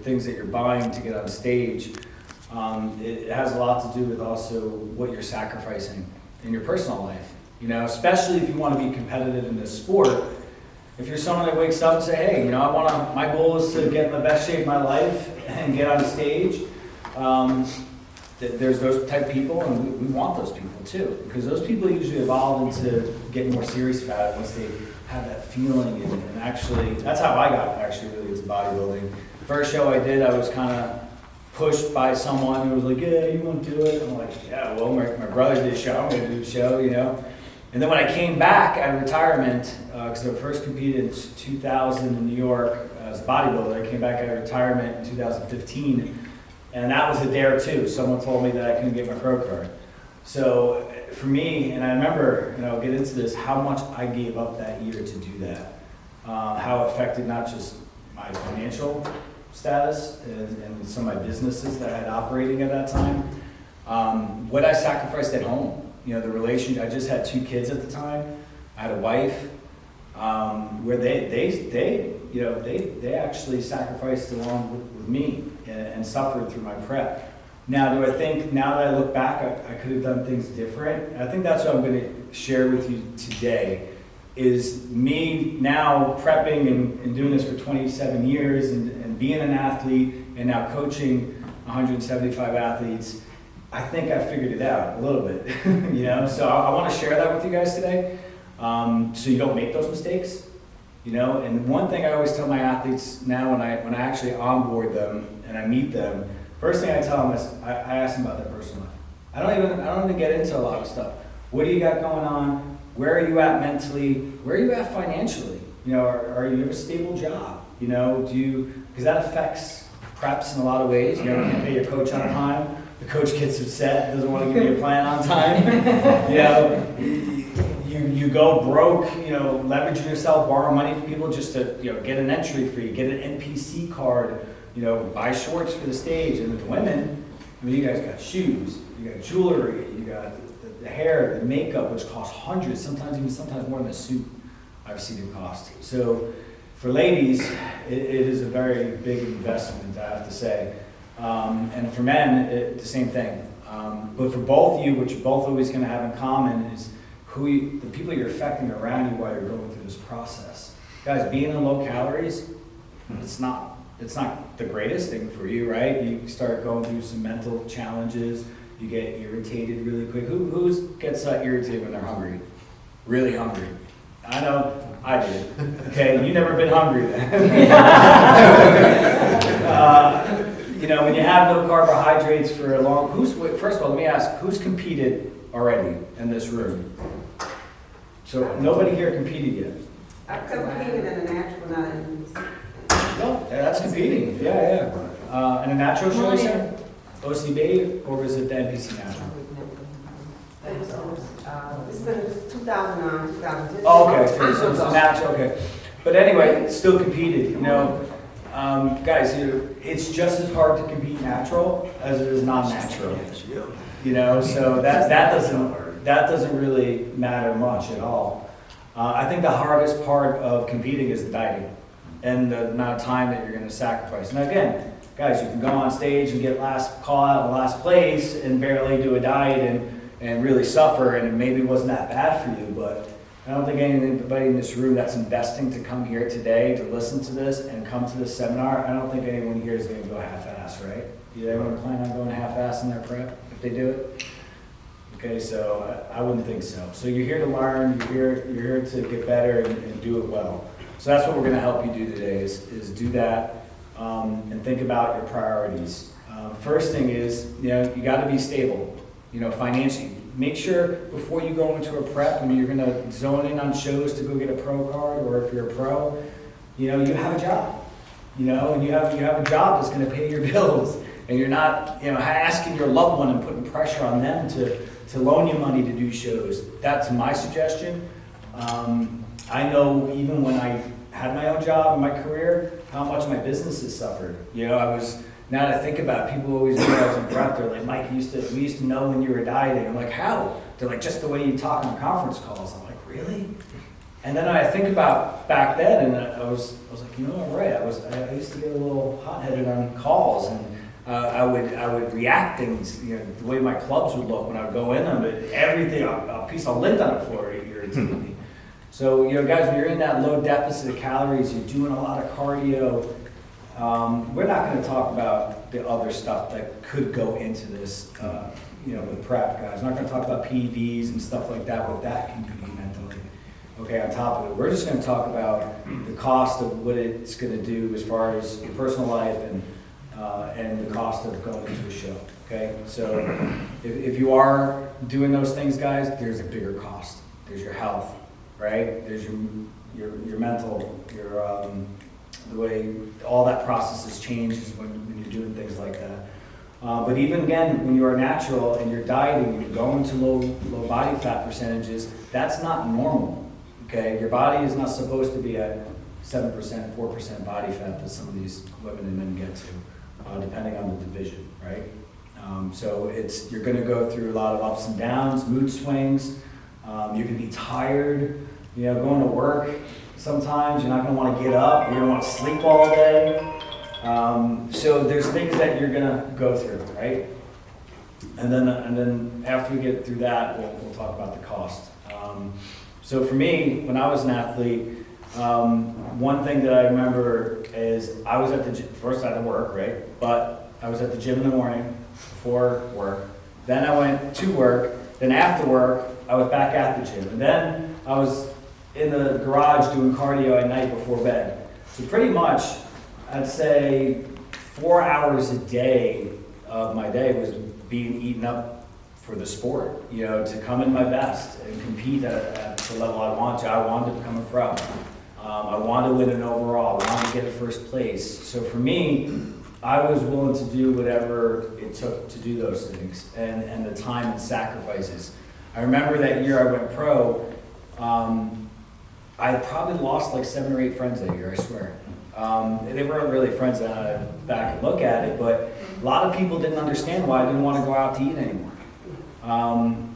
things that you're buying to get on stage, it has a lot to do with also what you're sacrificing in your personal life. You know, especially if you want to be competitive in this sport. If you're someone that wakes up and say, hey, you know, my goal is to get in the best shape of my life and get on stage. There's those type of people, and we want those people too, because those people usually evolve into getting more serious about it once they have that feeling, and actually, that's how I got actually really into bodybuilding. The first show I did, I was kind of pushed by someone who was like, yeah, you want to do it? I'm like, yeah, well, my brother did a show, I'm going to do a show, you know? And then when I came back out of retirement, because I first competed in 2000 in New York as a bodybuilder, I came back out of retirement in 2015, and that was a dare too. Someone told me that I couldn't get my pro card. So for me, and I remember, and I'll get into this, how much I gave up that year to do that. How it affected not just my financial status and some of my businesses that I had operating at that time. What I sacrificed at home. You know, the relationship, I just had 2 kids at the time. I had a wife, where they actually sacrificed along with me and suffered through my prep. Now, do I think, now that I look back, I could have done things different? I think that's what I'm going to share with you today, is me now prepping and doing this for 27 years and being an athlete and now coaching 175 athletes. I think I figured it out a little bit, you know? So I want to share that with you guys today, so you don't make those mistakes, you know? And one thing I always tell my athletes now when I actually onboard them and I meet them, first thing I tell them is I ask them about their personal life. I don't even get into a lot of stuff. What do you got going on? Where are you at mentally? Where are you at financially? You know, are you have a stable job? You know, because that affects preps in a lot of ways. You know, you can't pay your coach on time. The coach gets upset, doesn't want to give you a plan on time. You know, you go broke, you know, leveraging yourself, borrow money from people just to, you know, get an entry fee, get an NPC card, you know, buy shorts for the stage. And with the women, I mean, you guys got shoes, you got jewelry, you got the hair, the makeup, which costs hundreds, sometimes more than a suit I've seen it cost. So for ladies, it is a very big investment, I have to say. And for men, the same thing. But for both of you, what you're both always going to have in common is the people you're affecting around you while you're going through this process. Guys, being in low calories, it's not the greatest thing for you, right? You start going through some mental challenges. You get irritated really quick. Who gets irritated when they're hungry? Really hungry. I know I did. Okay, you've never been hungry then. You know, when you have no carbohydrates for a long, first of all, let me ask, who's competed already in this room? So nobody here competed yet? I've competed in a natural, not in No, that's competing, yeah. In a natural show, you said? OCB, or was it the NPC natural? It's been 2009, 2010. Oh, okay, so it's natural, okay. But anyway, it's still competed, you know. Guys, it's just as hard to compete natural as it is non-natural. You know, so that doesn't really matter much at all. I think the hardest part of competing is the dieting and the amount of time that you're going to sacrifice. Now again, guys, you can go on stage and get call out in last place and barely do a diet and really suffer, and it maybe wasn't that bad for you, but I don't think anybody in this room that's investing to come here today to listen to this and come to this seminar, I don't think anyone here is going to go half-ass, right? Do anyone plan on going half-ass in their prep if they do it? Okay, so I wouldn't think so. So you're here to learn, you're here to get better and do it well. So that's what we're going to help you do today is do that and think about your priorities. First thing is, you know, you got to be stable, you know, financially. Make sure before you go into a prep, I mean, you're going to zone in on shows to go get a pro card, or if you're a pro, you know, you have a job, you know, and you have a job that's going to pay your bills, and you're not, you know, asking your loved one and putting pressure on them to loan you money to do shows. That's my suggestion. I know even when I had my own job in my career, how much my business has suffered. You know, now that I think about it, people always knew I was in prep. They're like, Mike, we used to know when you were dieting. I'm like, how? They're like, just the way you talk on conference calls. I'm like, really? And then I think about back then, and I was like, you know, I'm right. I used to get a little hot-headed on calls, and I would react things, you know, the way my clubs would look when I would go in them, but everything, a piece of lint on the floor irritated me. So, you know, guys, when you're in that low deficit of calories, you're doing a lot of cardio. We're not going to talk about the other stuff that could go into this, you know, with prep, guys. We're not going to talk about PEDs and stuff like that, what that can be mentally. Okay, on top of it, we're just going to talk about the cost of what it's going to do as far as your personal life and the cost of going into a show. Okay, so if you are doing those things, guys, there's a bigger cost. There's your health, right? There's your mental, the way all that processes changes when you're doing things like that. But even again, when you are natural and you're dieting and you're going to low body fat percentages, that's not normal. Okay, your body is not supposed to be at 7%, 4% body fat that some of these women and men get to, depending on the division, right? So you're going to go through a lot of ups and downs, mood swings. You can be tired, you know, going to work. Sometimes you're not going to want to get up. You're going to want to sleep all day. So there's things that you're going to go through, right? And then after we get through that, we'll talk about the cost. So for me, when I was an athlete, one thing that I remember is I was at the gym. First I had to work, right? But I was at the gym in the morning before work. Then I went to work. Then after work, I was back at the gym. And then I was in the garage doing cardio at night before bed. So pretty much, I'd say 4 hours a day of my day was being eaten up for the sport, you know, to come in my best and compete at the level I want to. I wanted to become a pro. I wanted to win an overall. I wanted to get a first place. So for me, I was willing to do whatever it took to do those things and the time and sacrifices. I remember that year I went pro, I probably lost like 7 or 8 friends that year, I swear. They weren't really friends that I back and look at it, but a lot of people didn't understand why I didn't want to go out to eat anymore.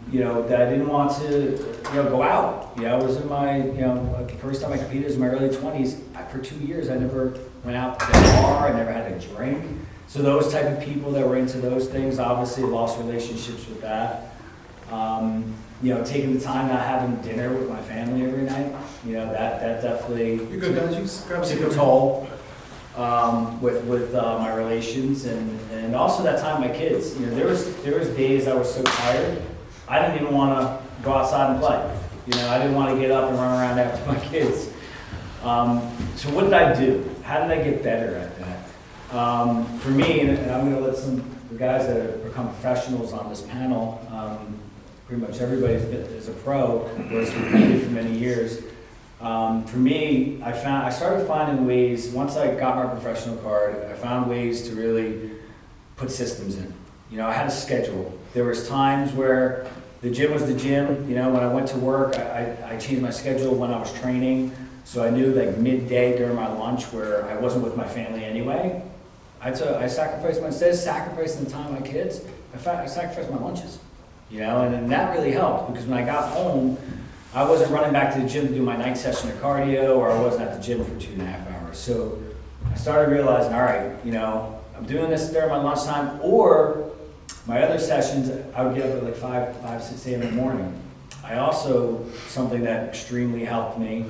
You know, that I didn't want to, you know, go out. You know, I was in my, you know, the first time I competed was in my early 20s. For 2 years, I never went out to the bar. I never had a drink. So those type of people that were into those things obviously lost relationships with that. You know, taking the time not having dinner with my family every night, you know, that definitely took a toll with my relations and also that time with my kids. You know, there was days I was so tired, I didn't even want to go outside and play. You know, I didn't want to get up and run around after my kids. So what did I do? How did I get better at that? For me, and I'm going to let some of the guys that have become professionals on this panel, pretty much everybody is a pro or has competed for many years. For me, I started finding ways, once I got my professional card, I found ways to really put systems in. You know, I had a schedule. There was times where the gym was the gym. You know, when I went to work, I changed my schedule when I was training. So I knew like midday during my lunch where I wasn't with my family anyway, I sacrificed instead of sacrificing the time with my kids, I sacrificed my lunches. You know, and that really helped because when I got home, I wasn't running back to the gym to do my night session of cardio, or I wasn't at the gym for 2.5 hours. So I started realizing, all right, you know, I'm doing this during my lunchtime, or my other sessions, I would get up at like 5, 6 a.m. in the morning. I also, something that extremely helped me,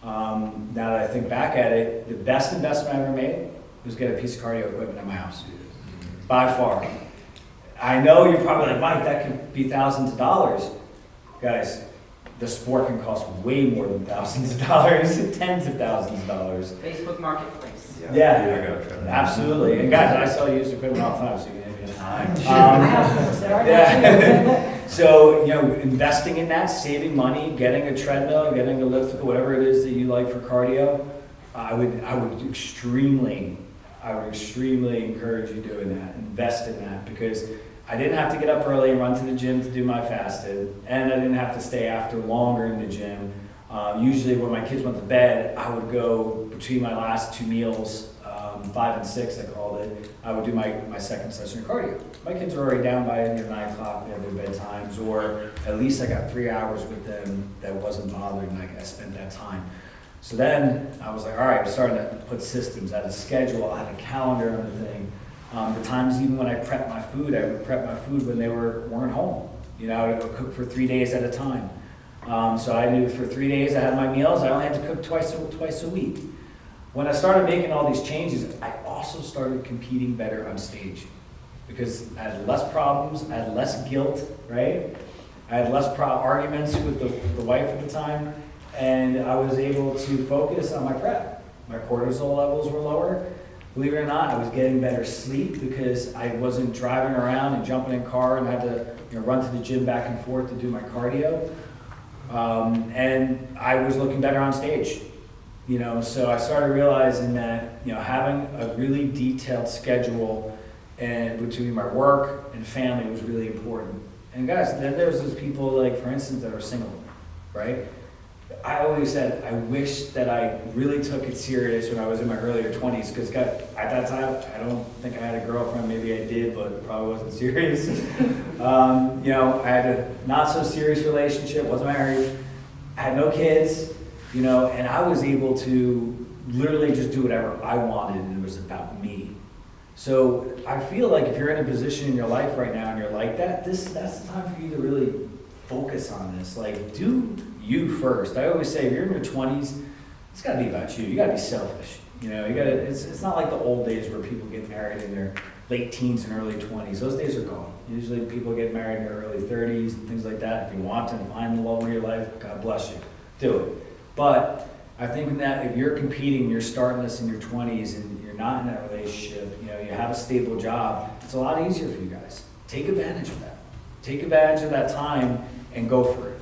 now that I think back at it, the best investment I ever made was get a piece of cardio equipment at my house. By far. I know you're probably like, Mike, that could be thousands of dollars. Guys, the sport can cost way more than thousands of dollars, tens of thousands of dollars. Facebook Marketplace. Yeah, absolutely. And guys, I sell used equipment all the time, so you can hit me anytime. Yeah. So, you know, investing in that, saving money, getting a treadmill, getting a elliptical, whatever it is that you like for cardio, I would extremely encourage you doing that. Invest in that because I didn't have to get up early and run to the gym to do my fasted, and I didn't have to stay after longer in the gym. Usually when my kids went to bed, I would go between my last 2 meals 5 and 6, I called it, I would do my second session of cardio. My kids are already down by 9 o'clock, they have their bedtimes, or at least I got 3 hours with them that wasn't bothered, and I spent that time. So then I was like, all right, I'm starting to put systems, I had a schedule, I had a calendar and everything. The times even when I prepped my food, I would prep my food when they weren't home. You know, I would cook for 3 days at a time. So I knew for 3 days I had my meals, I only had to cook twice a week. When I started making all these changes, I also started competing better on stage because I had less problems, I had less guilt, right? I had less arguments with the wife at the time, and I was able to focus on my prep. My cortisol levels were lower. Believe it or not, I was getting better sleep because I wasn't driving around and jumping in car and had to run to the gym back and forth to do my cardio. And I was looking better on stage. So I started realizing that, having a really detailed schedule and between my work and family was really important. And guys, then there's those people, like, for instance, that are single, right? I always said, I wish that I really took it serious when I was in my earlier 20s, because at that time, I don't think I had a girlfriend, maybe I did, but it probably wasn't serious. I had a not so serious relationship, wasn't married, I had no kids, and I was able to literally just do whatever I wanted, and it was about me. So I feel like if you're in a position in your life right now and you're like that, that's the time for you to really focus on this. Like, do you first. I always say, if you're in your 20s, it's got to be about you. You got to be selfish. It's not like the old days where people get married in their late teens and early 20s. Those days are gone. Usually people get married in their early 30s and things like that. If you want to find the love of your life, God bless you. Do it. But I think that if you're competing, you're starting this in your 20s and you're not in that relationship, you have a stable job, it's a lot easier for you guys. Take advantage of that. Take advantage of that time and go for it.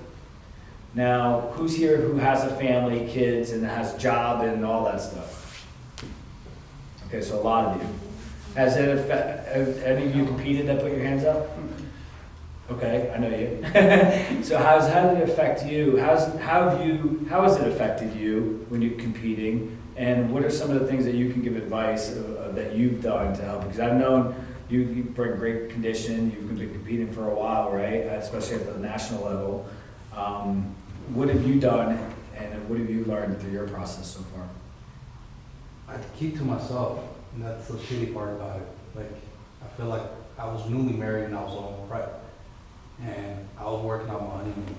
Now, who's here who has a family, kids, and has a job and all that stuff? Okay, so a lot of you. Has any of you competed that put your hands up? Okay, I know you. So how did it affect you? How has it affected you when you're competing? And what are some of the things that you can give advice that you've done to help? Because I've known you bring great condition. You've been competing for a while, right? Especially at the national level. What have you done, and what have you learned through your process so far? I keep to myself, and that's the shitty part about it. Like, I feel like I was newly married and I was on prep, and I was working on my honeymoon.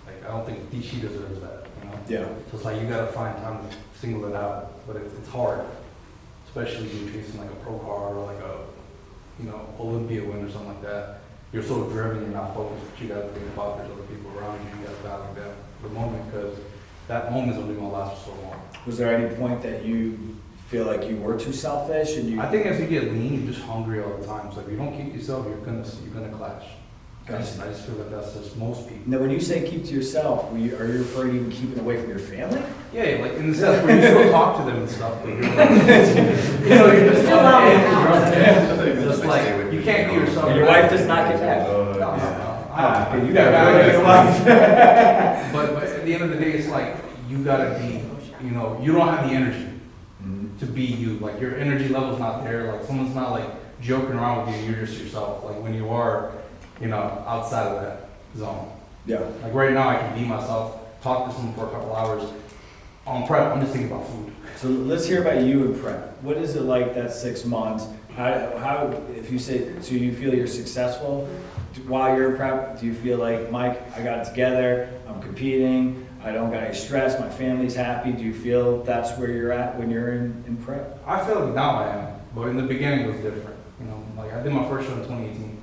Like, I don't think she deserves that, Yeah. So it's like you gotta find time to single it out, but it's hard, especially when you're chasing like a pro card or like a, Olympia win or something like that. You're so driven, you're not focused, but you gotta think about there's other people around you, you gotta value them for the moment, because that moment is only gonna last for so long. Was there any point that you feel like you were too selfish and you? I think as you get lean, you're just hungry all the time. So if you don't keep yourself, you're gonna clash. I just feel like that's just most people. Now, when you say keep to yourself, are you referring to even keeping away from your family? Yeah, like in the sense where you still talk to them and stuff, but you're like, you're just Still out in the house. just like you can't be yourself. And your wife does not get that? No. You got a really good wife. But at the end of the day, it's like you gotta be, you don't have the energy to be you. Like your energy level's not there. Like someone's not like joking around with you. You're just yourself. Like when you are, outside of that zone. Yeah. Like right now, I can be myself, talk to someone for a couple hours. On prep, I'm just thinking about food. So let's hear about you in prep. What is it like that 6 months? How if you say, so you feel you're successful while you're in prep? Do you feel like, Mike, I got it together, I'm competing, I don't got any stress, my family's happy? Do you feel that's where you're at when you're in prep? I feel like now I am, but in the beginning it was different. Like I did my first show in 2018.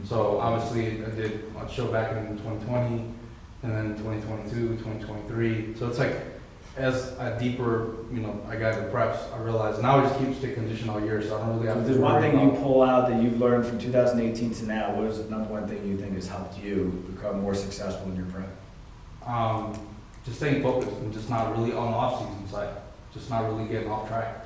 So obviously I did a show back in 2020, and then 2022, 2023. So it's like, as a deeper, I got into preps, I realized now I just keep stick condition all year, so I don't really have to. If there's one thing you pull out that you've learned from 2018 to now, what is the number one thing you think has helped you become more successful in your prep? Just staying focused and just not really on the off-season side, just not really getting off track.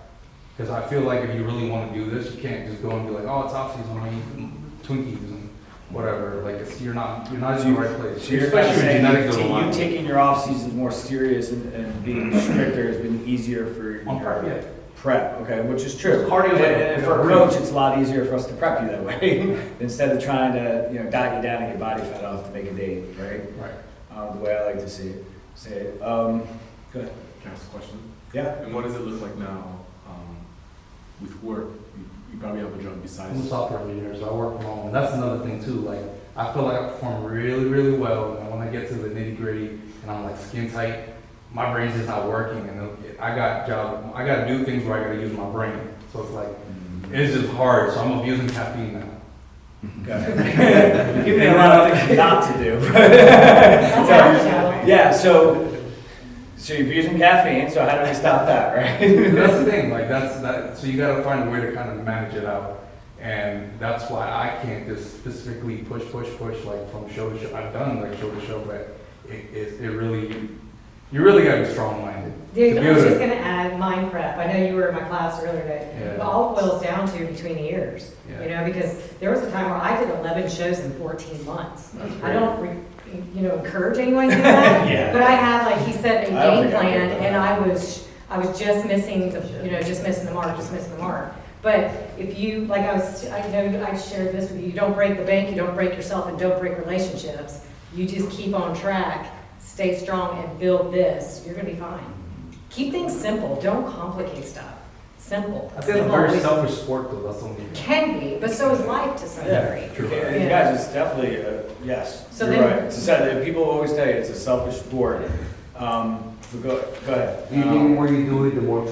Because I feel like if you really want to do this, you can't just go and be like, oh, it's off-season, I eat Twinkies and whatever. Like you're not in the right place. So you're kind of saying you you taking your off seasons more serious and being stricter has been easier for on prep, yeah. prep, okay, which is true. Cardio is like- And for a coach, it's a lot easier for us to prep you that way, instead of trying to, diet you down and get body fat off to make a date, right? Right. The way I like to say it. Go ahead. Can I ask a question? Yeah. And what does it look like now with work? You probably have a job besides. I'm a software engineer, so I work from home. And that's another thing too. Like, I feel like I perform really, really well. And when I get to the nitty gritty and I'm like skin tight, my brain's just not working. And I got to do things where I got to use my brain. So it's like, it's just hard. So I'm abusing caffeine now. Okay. Give me a lot of things not to do. Yeah, so you're using caffeine, so how do we stop that, right? That's the thing, like that. So you got to find a way to kind of manage it out, and that's why I can't just specifically push like from show to show. I've done like show to show, but it really, you really got to be strong-minded. Dude, I was just gonna add mind prep. I know you were in my class earlier today. Yeah. It all boils down to between the ears, because there was a time where I did 11 shows in 14 months. I don't, encourage anyone to do that. Yeah. But I had, like he said, a I don't game think I plan, did that. and I was just missing the mark. But if you, like I know I shared this with you, you don't break the bank, you don't break yourself, and don't break relationships. You just keep on track, stay strong, and build this. You're gonna be fine. Keep things simple. Don't complicate stuff. Simple. I think it's a Simple very always selfish sport, though. That's only. can be, but so is life to some degree. True. Yeah, you Yeah. guys, it's definitely, yes, So you're then- right. It's people always tell you it's a selfish sport. So go ahead. Do you think the more you do it, the more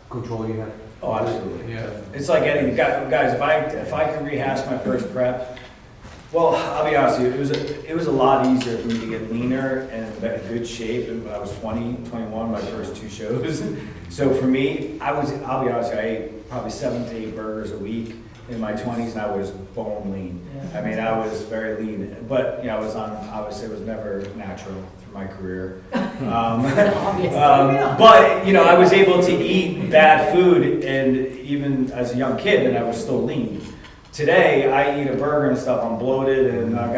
control you have? Oh, absolutely. Yeah. It's like anything, guys, if I could rehash my first prep, well, I'll be honest with you, it was a lot easier for me to get leaner and in good shape when I was 20, 21, my first 2 shows. So for me, I'll be honest with you, I ate probably 7 to 8 burgers a week in my 20s, and I was bone lean. I mean, I was very lean, but obviously it was never natural through my career. Obviously. But I was able to eat bad food, and even as a young kid, and I was still lean. Today, I eat a burger and stuff, I'm bloated, and I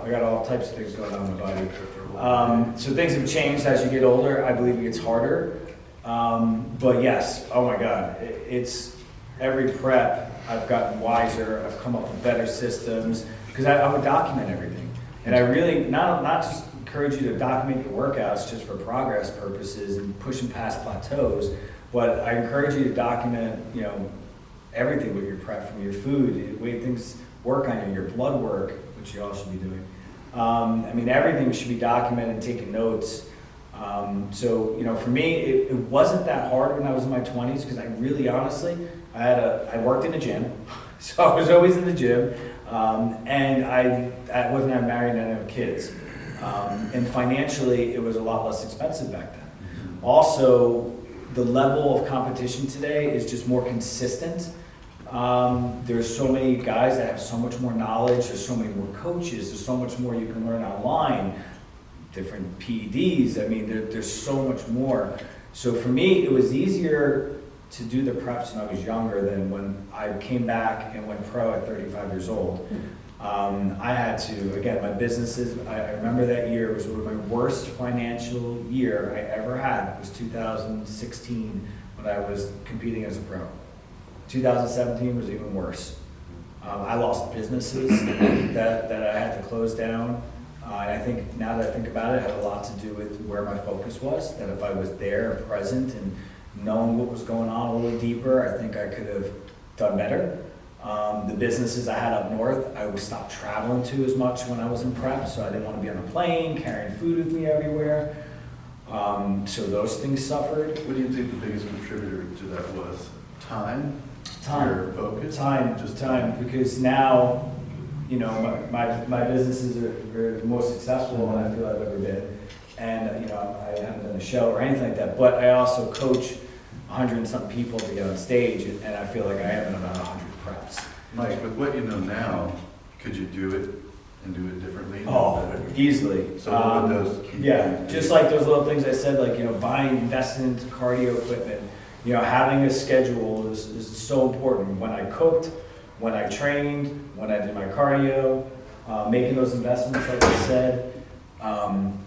got all types of things going on in my body. So things have changed as you get older. I believe it gets harder. But yes, oh my God, it's every prep, I've gotten wiser, I've come up with better systems, because I would document everything. And I really, not just encourage you to document your workouts just for progress purposes and pushing past plateaus, but I encourage you to document, everything with your prep, from your food, the way things work on you, your blood work, which you all should be doing. Everything should be documented, taking notes. So for me, it wasn't that hard when I was in my 20s, because I really, honestly, I worked in the gym, so I was always in the gym, and I wasn't married and I didn't have kids. And financially, it was a lot less expensive back then. Also, the level of competition today is just more consistent. There's so many guys that have so much more knowledge, there's so many more coaches, there's so much more you can learn online, different PEDs, there's so much more. So for me, it was easier to do the preps when I was younger than when I came back and went pro at 35 years old. I had to, again, my businesses, I remember that year was my worst financial year I ever had, was 2016 when I was competing as a pro. 2017 was even worse. I lost businesses that I had to close down. And I think, now that I think about it, it had a lot to do with where my focus was, that if I was there, present, and knowing what was going on a little deeper, I think I could have done better. The businesses I had up north, I would stop traveling to as much when I was in prep, so I didn't want to be on a plane, carrying food with me everywhere. So those things suffered. What do you think the biggest contributor to that was? Time? Time. Your focus? Just time, because now, my businesses are the most successful I feel I've ever been. And, I haven't done a show or anything like that, but I also coach 100 and some people to get on stage, and I feel like I have about 100 preps. Mike, with what you know now, could you do it and do it differently? Oh, easily. So what would those keep Yeah, you- just like those little things I said, like, investing into cardio equipment, having a schedule is so important. When I cooked, when I trained, when I did my cardio, making those investments, like I said,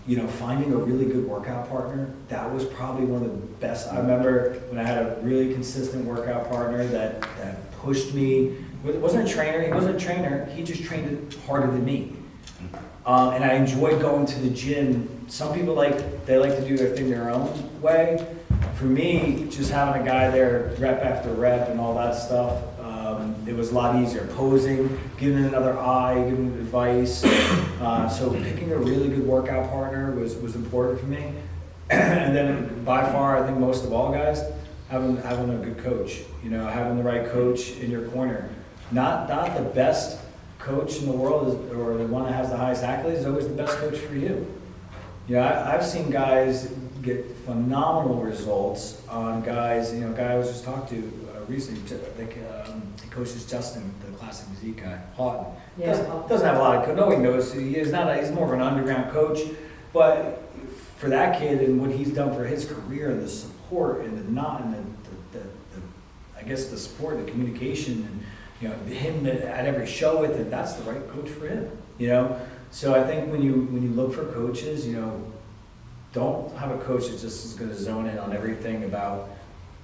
You know, finding a really good workout partner, that was probably one of the best. I remember when I had a really consistent workout partner that pushed me. It wasn't a trainer, he wasn't a trainer, he just trained harder than me. And I enjoyed going to the gym. Some people like to do their thing their own way. For me, just having a guy there rep after rep and all that stuff, it was a lot easier. Posing, giving another eye, giving advice. So picking a really good workout partner was important for me. And then by far, I think most of all, guys, having a good coach. You know, having the right coach in your corner. Not the best coach in the world is, or the one that has the highest accolades is always the best coach for you. You know, I've seen guys get phenomenal results on guys. You know, a guy I was just talking to recently, he coaches Justin, the classic physique guy, Houghton. Yeah. Doesn't have a lot of, nobody knows. He's he's more of an underground coach, but for that kid and what he's done for his career and the support and the I guess the support, the communication, and you know him at every show with him, that's the right coach for him. You know, so I think when you look for coaches, you know, don't have a coach that just is going to zone in on everything about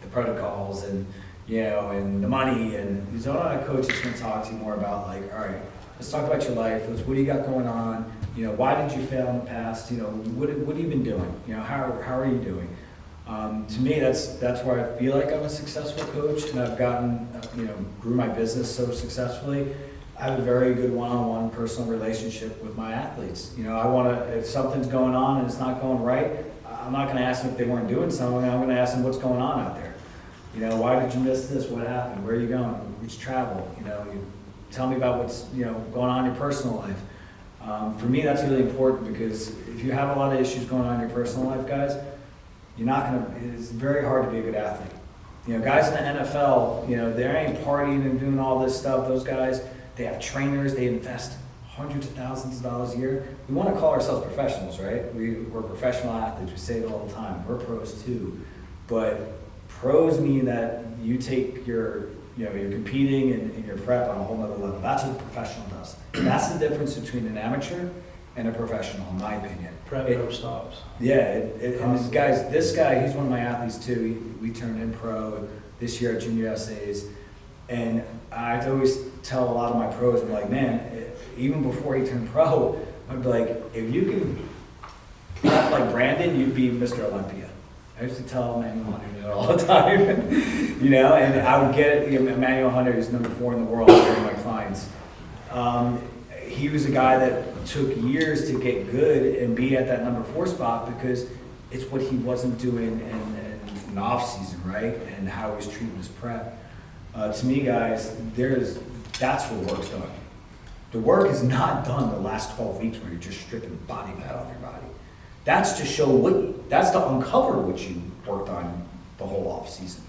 the protocols and you know and the money, and you zone on a coach that's going to talk to you more about like, all right, let's talk about your life. What do you got going on? You know, why did you fail in the past? You know, what have you been doing? You know, how are you doing? To me, that's where I feel like I'm a successful coach, and I've gotten, you know, grew my business so successfully. I have a very good one-on-one personal relationship with my athletes. You know, I want to, if something's going on and it's not going right, I'm not going to ask them if they weren't doing something. I'm going to ask them what's going on out there. You know, why did you miss this? What happened? Where are you going? Which travel? You know, you tell me about what's, you know, going on in your personal life. For me, that's really important because if you have a lot of issues going on in your personal life, guys, you're not going to, it's very hard to be a good athlete. You know, guys in the NFL, you know, they ain't partying and doing all this stuff. Those guys, they have trainers, they invest hundreds of thousands of dollars a year. We want to call ourselves professionals, right? We're professional athletes, we say it all the time. We're pros too. But pros mean that you take your, you know, you're competing and your prep on a whole nother level. That's what a professional does. That's the difference between an amateur and a professional, in my opinion. Prep never stops. Yeah, and this guy, he's one of my athletes too. We turned in pro this year at Junior Essays. And I always tell a lot of my pros, I'm like, man, even before he turned pro, I'd be like, if you can prep like Brandon, you'd be Mr. Olympia. I used to tell Emmanuel Hunter that all the time, you know, and I would get it. You know, Emmanuel Hunter is number 4 in the world for my clients. He was a guy that took years to get good and be at that number 4 spot because it's what he wasn't doing in the off season, right? And how he was treating his prep. To me, guys, that's where work's done. The work is not done the last 12 weeks where you're just stripping body fat off your body. That's to show that's to uncover what you worked on the whole off season.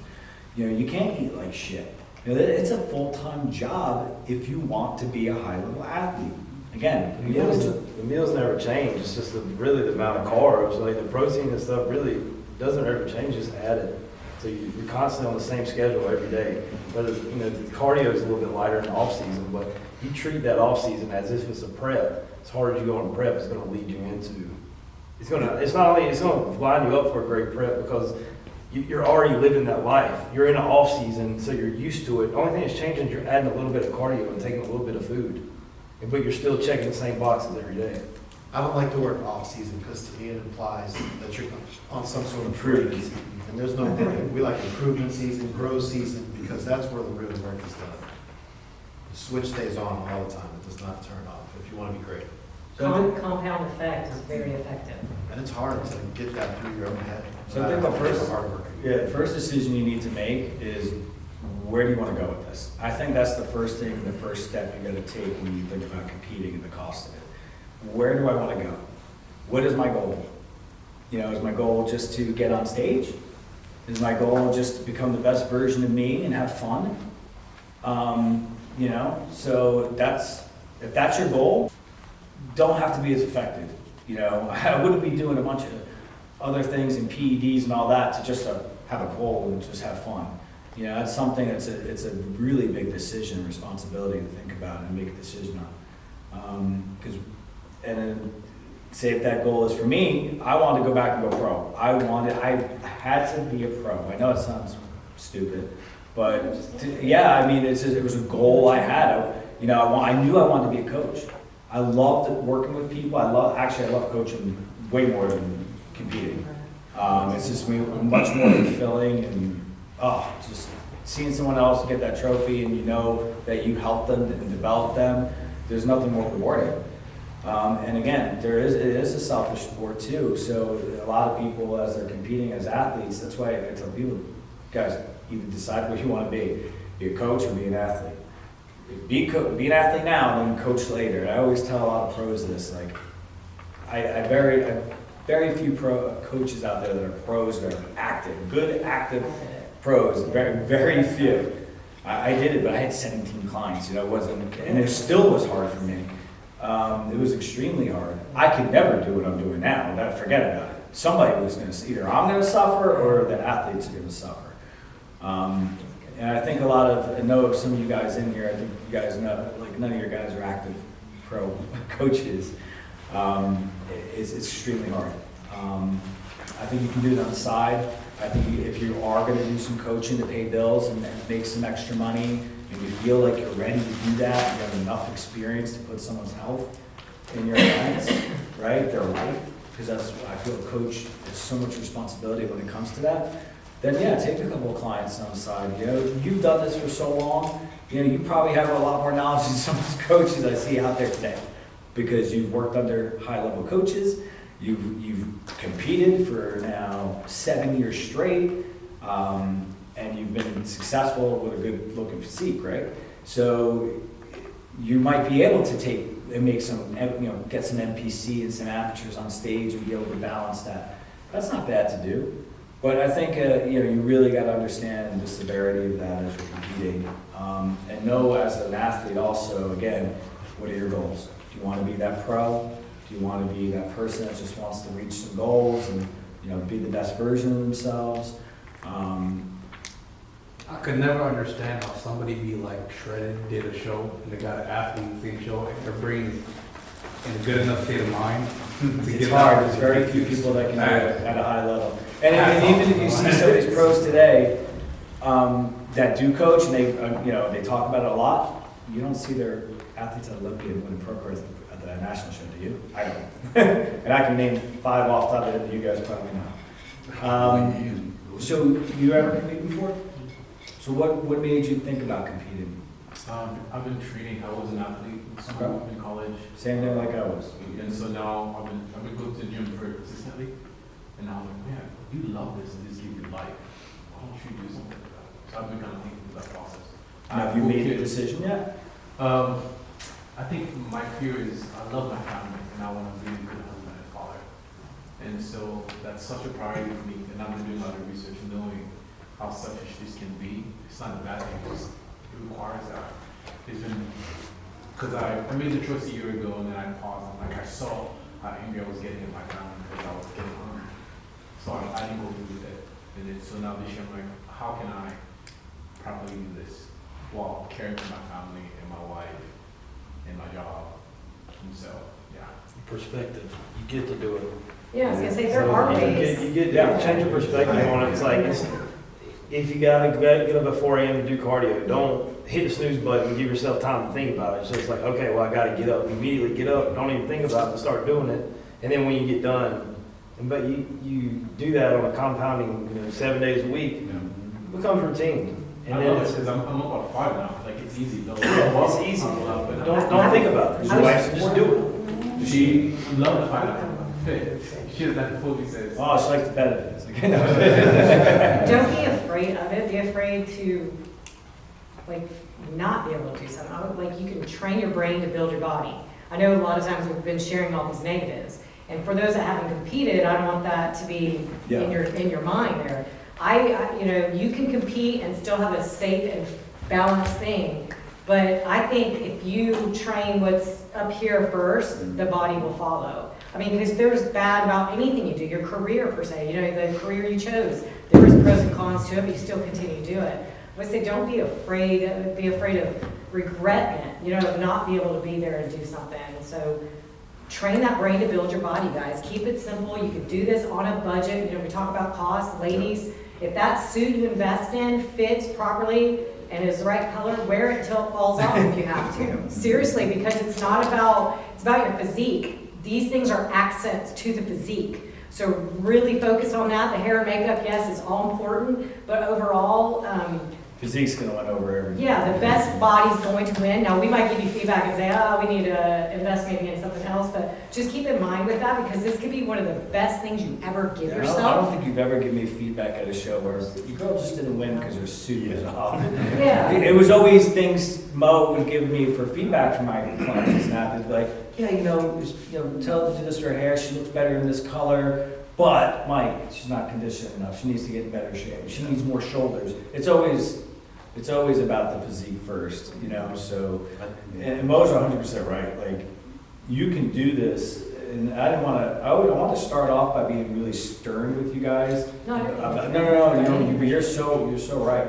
You know, you can't eat like shit. You know, it's a full-time job if you want to be a high-level athlete. Again, The meals never change. It's just really the amount of carbs, like the protein and stuff really doesn't ever change, just add it. So you're constantly on the same schedule every day. But you know, the cardio is a little bit lighter in the off season, but you treat that off season as if it's a prep. As hard as you go on prep, it's going to lead you into. It's going to line you up for a great prep because you're already living that life. You're in an off season, so you're used to it. The only thing that's changing is you're adding a little bit of cardio and taking a little bit of food, but you're still checking the same boxes every day. I don't like the word off-season because to me it implies that you're on some sort of break. And there's no break. We like improvement season, grow season, because that's where the real work is done. The switch stays on all the time. It does not turn off if you want to be great. Compound effect is very effective. And it's hard to get that through your own head. So I think the first- hard work. Yeah, the first decision you need to make is where do you want to go with this? I think that's the first thing, the first step you got to take when you think about competing and the cost of it. Where do I want to go? What is my goal? You know, is my goal just to get on stage? Is my goal just to become the best version of me and have fun? You know, so if that's your goal, don't have to be as effective. You know, I wouldn't be doing a bunch of other things and PEDs and all that to just have a goal and just have fun. You know, that's something it's a really big decision, responsibility to think about and make a decision on. And then say if that goal is for me, I wanted to go back and go pro. I had to be a pro. I know it sounds stupid, but yeah, I mean, it was a goal I had. I knew I wanted to be a coach. I loved working with people. I love coaching way more than competing. It's just much more fulfilling, and just seeing someone else get that trophy, and you know that you helped them and developed them. There's nothing more rewarding. And again, it is a selfish sport too. So a lot of people, as they're competing as athletes, that's why I tell people, guys, either decide what you want to be a coach or be an athlete. Be an athlete now, and then coach later. And I always tell a lot of pros this. Like, I very few pro coaches out there that are pros that are active, good active pros. Very, very few. I did it, but I had 17 clients. It wasn't, and it still was hard for me. It was extremely hard. I could never do what I'm doing now. Forget about it. Somebody was going to, either I'm going to suffer or the athletes are going to suffer. And I think I know some of you guys in here, I think you guys know, like none of your guys are active pro coaches. It's extremely hard. I think you can do it on the side. I think if you are going to do some coaching to pay bills and make some extra money, and you feel like you're ready to do that, you have enough experience to put someone's health in your hands, right, their life, because I feel a coach has so much responsibility when it comes to that, then yeah, take a couple of clients on the side. You've done this for so long, you probably have a lot more knowledge than some of those coaches I see out there today, because you've worked under high-level coaches, you've competed for now 7 years straight, and you've been successful with a good-looking physique, right? So you might be able to take and make some, get some NPC and some amateurs on stage and be able to balance that. That's not bad to do. But I think, you really got to understand the severity of that as you're competing. And know as an athlete also, again, what are your goals? Do you want to be that pro? Do you want to be that person that just wants to reach some goals and, be the best version of themselves? I could never understand how somebody be like shredded, did a show, and they got an athlete thing show, and their brain is in a good enough state of mind to It's get hard. out. There's very few people that can do it at a high level. And even if you see some of these pros today that do coach and they talk about it a lot, you don't see their athletes at Olympia winning pro cards at the national show, do you? I don't. And I can name 5 off the top of it that you guys probably know. So you ever competed before? So what made you think about competing? I've been training. I was an athlete in school, in college. Same thing like I was. And so now I've been going to the gym very consistently. And I was like, man, you love this and this gives you life. Why don't you do something like that? So I've been kind of thinking through that process. Have you made a decision yet? I think my fear is I love my family and I want to be a good husband and father. And so that's such a priority for me. And I've been doing a lot of research and knowing how selfish this can be. It's not a bad thing, it requires that. It's been, because I made the choice a year ago and then I paused. I'm like, I saw how angry I was getting at my family because I was getting hungry. So I didn't go through with it. And then, so now this year I'm like, how can I properly do this while caring for my family and my wife and my job? And so, yeah. Perspective, you get to do it. Yeah, I was gonna say, there are ways. You get change your perspective on it. It's like, if you gotta get up at 4 a.m. to do cardio, don't hit the snooze button and give yourself time to think about it. It's just like, okay, well, I gotta get up. Immediately get up, don't even think about it, and start doing it. And then when you get done, but you do that on a compounding, 7 days a week, it becomes routine. And I then love it it's, because I'm up at 5 now. Like, it's easy though. it's easy. Don't think about it. Just do it. She loved the 5 now. Fit. She does that fully says. Oh, it's like the benefits. Don't be afraid of it. Be afraid to, not be able to do something. You can train your brain to build your body. I know a lot of times we've been sharing all these negatives. And for those that haven't competed, I don't want that to be in your mind there. You can compete and still have a safe and balanced thing. But I think if you train what's up here first, the body will follow. I mean, because there's bad about anything you do, your career per se, the career you chose. There is pros and cons to it, but you still continue to do it. I would say don't be afraid of regretting it, of not being able to be there and do something. So train that brain to build your body, guys. Keep it simple. You can do this on a budget. You know, we talk about costs, ladies. If that suit you invest in fits properly and is the right color, wear it until it falls off if you have to. Seriously, because it's about your physique. These things are accents to the physique. So really focus on that. The hair and makeup, yes, is all important, but overall, Physique's gonna win over everything. yeah, the best body's going to win. Now, we might give you feedback and say, oh, we need to invest maybe in something else, but just keep in mind with that, because this could be one of the best things you ever give I don't yourself. think you've ever given me feedback at a show where your girl just didn't win because her suit was off. Yeah. It was always things Mo would give me for feedback from my clients, and I'd be like, yeah, tell her to do this for her hair, she looks better in this color, but Mike, she's not conditioned enough, she needs to get in better shape, she needs more shoulders. It's always about the physique first, so, and Mo's 100% right, like, you can do this, and I want to start off by being really stern with you guys. No, you're so right.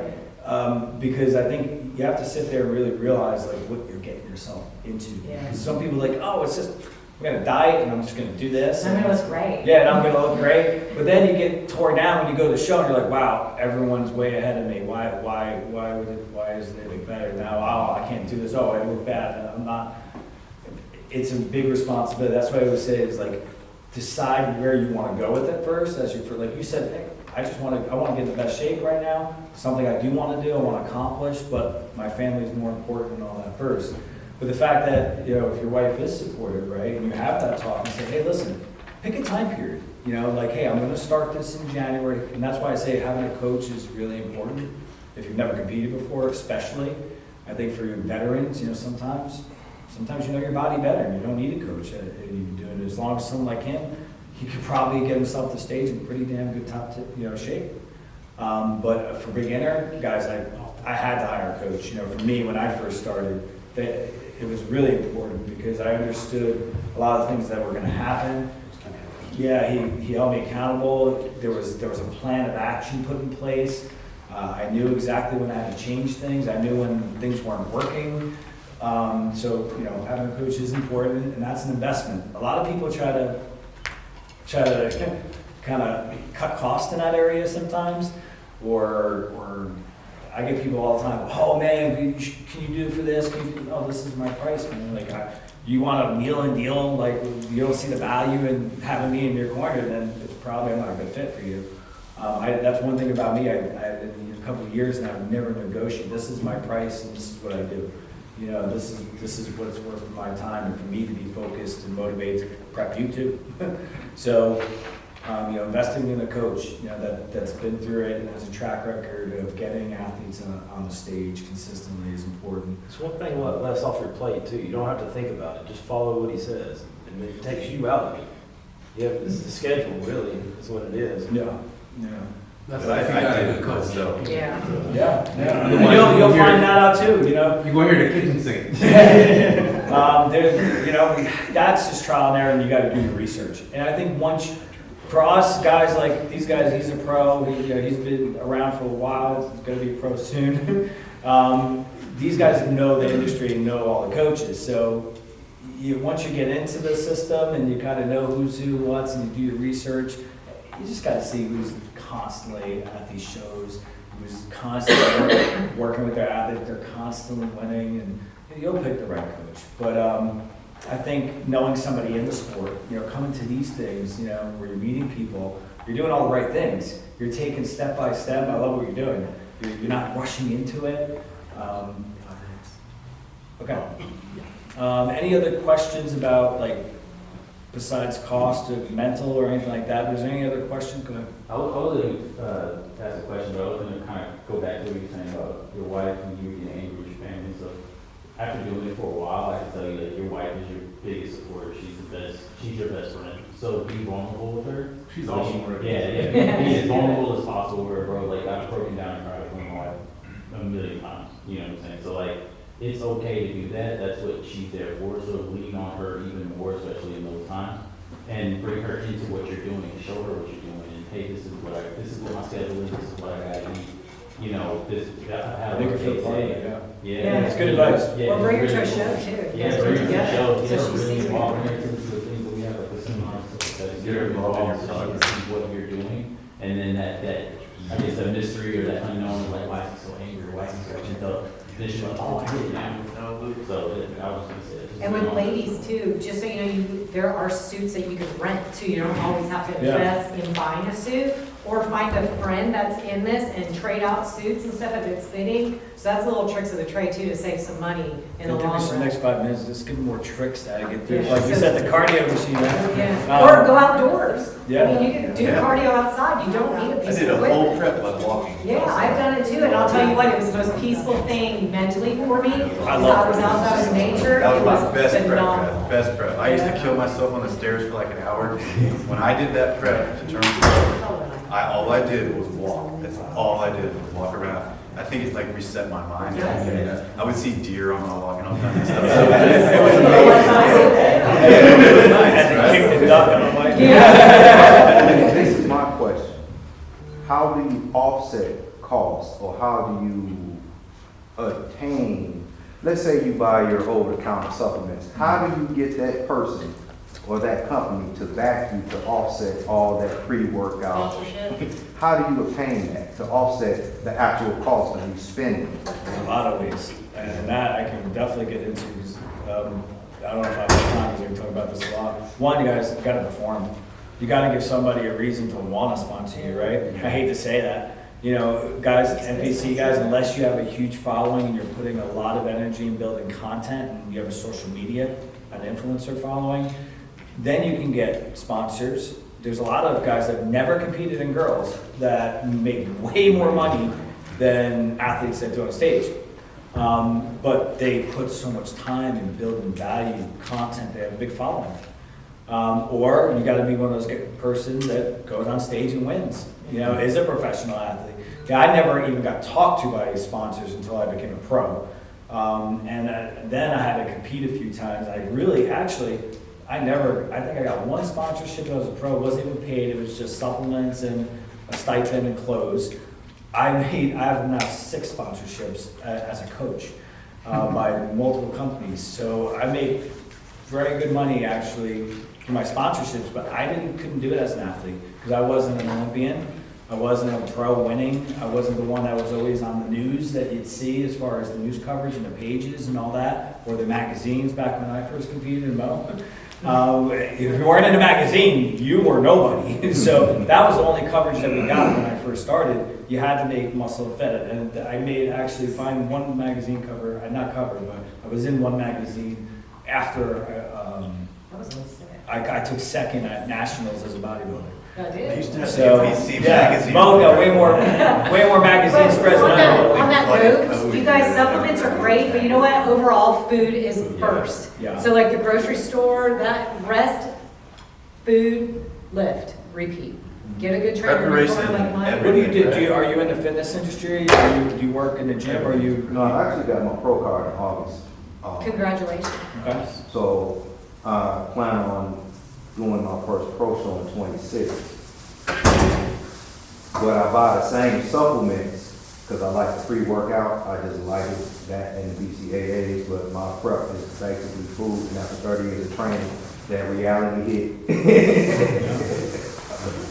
Because I think you have to sit there and really realize like what you're getting yourself into. Yeah. Because some people are like, oh, it's just, I'm gonna diet and I'm just gonna do this. I mean, it was great. Yeah, and I'm gonna look great. But then you get torn down when you go to the show and you're like, wow, everyone's way ahead of me. Why is it better now? Oh, I can't do this. Oh, I look bad. I'm not. It's a big responsibility. That's what I would say is like, decide where you want to go with it first. Like you said, hey, I want to get in the best shape right now. Something I do want to do, I want to accomplish, but my family is more important than all that first. But the fact that, if your wife is supportive, right, and you have that talk and say, hey, listen, pick a time period. Like, hey, I'm going to start this in January. And that's why I say having a coach is really important. If you've never competed before, especially. I think for your veterans, sometimes you know your body better and you don't need a coach. And you can do it as long as someone like him, he could probably get himself to stage in pretty damn good shape. But for beginner guys, I had to hire a coach. For me, when I first started, it was really important because I understood a lot of things that were going to happen. Yeah, he held me accountable. There was a plan of action put in place. I knew exactly when I had to change things. I knew when things weren't working. So having a coach is important, and that's an investment. A lot of people try to kind of cut costs in that area sometimes, or I get people all the time, oh man, can you do it for this? Oh, this is my price, man. Like, you want to wheel and deal, like you don't see the value in having me in your corner, then it's probably not a good fit for you. That's one thing about me. In a couple of years now, I've never negotiated. This is my price, and this is what I do. This is what it's worth for my time, and for me to be focused and motivated to prep you too. So, investing in a coach, that's been through it and has a track record of getting athletes on the stage consistently is important. It's one thing less off your plate too. You don't have to think about it. Just follow what he says, and it takes you out of it. Yeah, it's the schedule really. That's what it is. Yeah. That's But I do coach though. Yeah. Yeah. You'll find that out too. You go here to kitchen sink. That's just trial and error, and you got to do your research. And I think for us guys like these guys, he's a pro. He's been around for a while. He's going to be a pro soon. These guys know the industry and know all the coaches. So once you get into the system and you kind of know who's who, what's, and you do your research, you just got to see who's constantly at these shows, who's constantly working with their athletes, they're constantly winning, and you'll pick the right coach. But I think knowing somebody in the sport, coming to these things, where you're meeting people, you're doing all the right things. You're taking step by step. I love what you're doing. You're not rushing into it. Okay. Any other questions about besides cost of mental or anything like that? Is there any other questions? Go ahead. I was going to ask a question, but I was going to kind of go back to what you were saying about your wife and you getting angry with your family. So after doing it for a while, I can tell you that your wife is your biggest supporter. She's your best friend. So be vulnerable with her. She's awesome. Yeah. Be as vulnerable as possible with her, bro. Like, I've broken down and cried with my wife a million times. You know what I'm saying? So, it's okay to do that. That's what she's there for. So lean on her even more, especially in those times, and bring her into what you're doing. Show her what you're doing. And hey, this is what my schedule is. This is what I got to eat. I Make her feel part of it, Yeah, it's good advice. Yeah, Or bring her to a really show cool. too. Yeah, bring her to a show. So she sees Really her. involve her into the things because you're involved, so she can see what you're doing, and then that, I guess that mystery or that unknown, like, why is he so angry, why is he so pent up? Then she's like, oh, I get it now. So, I was gonna say. And with ladies too, just so you know, there are suits that you can rent too. You don't always have to Yeah. invest in buying a suit. Or find a friend that's in this and trade out suits and stuff if it's fitting. So that's a little tricks of the trade too, to save some money in the Give me long some run. next 5 minutes, just give me more tricks that I get through. Yeah. Like you said, the cardio machine, right? Yeah, or go outdoors. Yeah. I mean, you can do Yeah. cardio outside. You don't need a I piece did of a whole equipment. prep by walking. Yeah, I've done it too, and I'll tell you what, it was the most peaceful thing mentally for me. I I love was outside in nature. That was It my best prep, phenomenal. Brad, best prep. I used to kill myself on the stairs for like an hour. When I did that prep to turn pro, all I did was walk. That's all I did was walk around. I think it's like reset my mind. I would see deer on my walk and all kinds of stuff. So it was amazing. It was nice, And kick right? the duck, and I'm like, This is my question. How do you offset costs, or how do you attain, let's say you buy your over-the-counter supplements, how do you get that person or that company to back you to offset all that pre-workout? Sponsorship. How do you obtain that to offset the actual cost of you spending? there's a lot of ways, and that I can definitely get into, because, I don't know if I have time, because we talk about this a lot. One, you guys gotta perform. You gotta give somebody a reason to wanna sponsor you, right? I hate to say that. You know, guys, NPC guys, unless you have a huge following and you're putting a lot of energy in building content and you have a social media, an influencer following, then you can get sponsors. There's a lot of guys that have never competed in girls that make way more money than athletes that do on stage. But they put so much time in building value, content, they have a big following. Or you gotta be one of those person that goes on stage and wins, you know, is a professional athlete. Yeah, I never even got talked to by sponsors until I became a pro. Then I had to compete a few times. I think I got one sponsorship when I was a pro, it wasn't even paid, it was just supplements and a stipend and clothes. I have now 6 sponsorships as a coach by multiple companies. So I made very good money actually for my sponsorships, but I couldn't do it as an athlete because I wasn't an Olympian. I wasn't a pro winning. I wasn't the one that was always on the news that you'd see as far as the news coverage and the pages and all that, or the magazines back when I first competed in Mo. If you weren't in a magazine, you were nobody. So that was the only coverage that we got when I first started. You had to make muscle fit. And I made actually find one magazine cover, not cover, but I was in one magazine after That was sick. I took second at nationals as a bodybuilder. I I did. used to have So, NPC yeah, magazine. Mo got way more magazine But spreads on than that, I do. on that Like, note, you guys, supplements are great, but you know what? Overall, food is first. Yeah. So like the grocery store, that rest, food, lift, repeat. Get a good trainer. Preparation like mine. What do you do? Are you in the fitness industry? Do you work in the gym? Or you? No, I actually got my pro card in August. Congratulations. Okay. So I plan on doing my first pro show in 26. But I buy the same supplements because I like the pre-workout. I just like it, that and the BCAAs, but my prep is basically food. And after 30 years of training, that reality hit.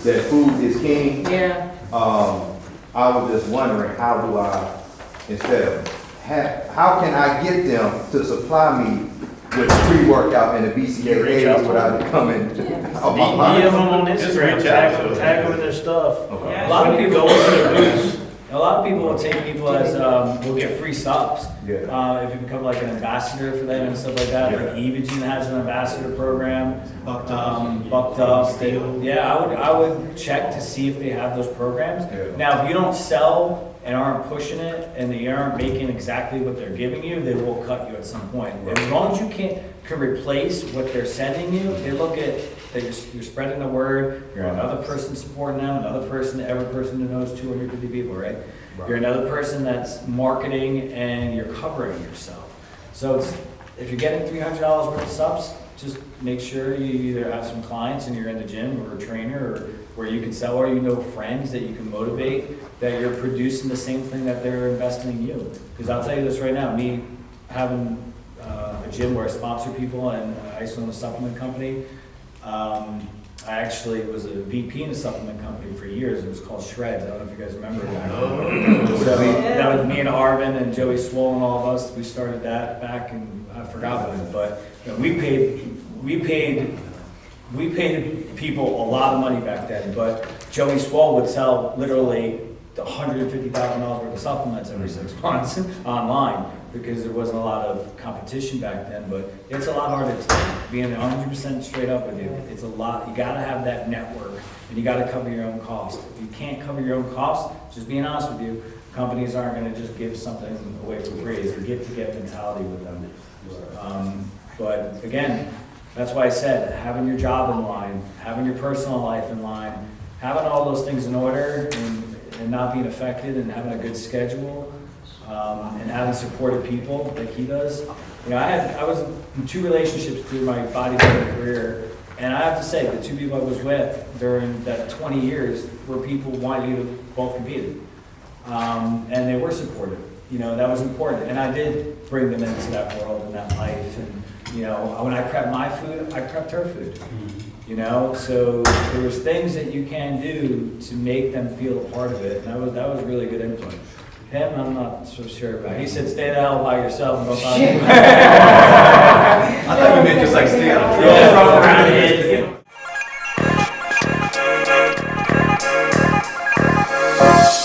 That food is king. Yeah. I was just wondering, how do I, how can I get them to supply me with the pre-workout and the BCAAs without it coming? DM them on Instagram, tag them in their stuff. Okay. A lot of people Go into the booths. A lot of people will take people as will get free subs. Yeah. If you become like an ambassador for them and stuff like that. Like Evogen has an ambassador program. Bucked Up. Yeah, I would check to see if they have those programs. Yeah. Now, if you don't sell and aren't pushing it and they aren't making exactly what they're giving you, they will cut you at some point. Right. As long as you can replace what they're sending you, they look at that you're spreading the word. You're another person supporting them, another person, every person that knows 250 people, right? Right. You're another person that's marketing and you're covering yourself. So if you're getting $300 worth of subs, just make sure you either have some clients and you're in the gym or a trainer or where you can sell, or you know friends that you can motivate, that you're producing the same thing that they're investing in you. Because I'll tell you this right now, me having a gym where I sponsor people and I used to own a supplement company, I actually was a VP in a supplement company for years. It was called Shreds. I don't know if you guys remember that. So that was me and Arvin and Joey Swoll and all of us. We started that back in, I forgot when, but you know, we paid people a lot of money back then, but Joey Swoll would sell literally $150,000 worth of supplements every 6 months online because there wasn't a lot of competition back then, but it's a lot harder today. Being 100% straight up with you, it's a lot. You gotta have that network and you gotta cover your own cost. If you can't cover your own cost, just being honest with you, companies aren't gonna just give something away for free. It's a get-to-get mentality with them. But again, that's why I said, having your job in line, having your personal life in line, having all those things in order and not being affected and having a good schedule, and having supportive people like he does. You know, I was in 2 relationships through my bodybuilding career, and I have to say, the 2 people I was with during that 20 years were people who wanted you to both compete. And they were supportive. You know, that was important. And I did bring them into that world and that life. And, you know, when I prepped my food, I prepped her food. You know, so there was things that you can do to make them feel a part of it. And that was really good input. Him, I'm not so sure about. He said, stay the hell by yourself and don't talk to me. I thought you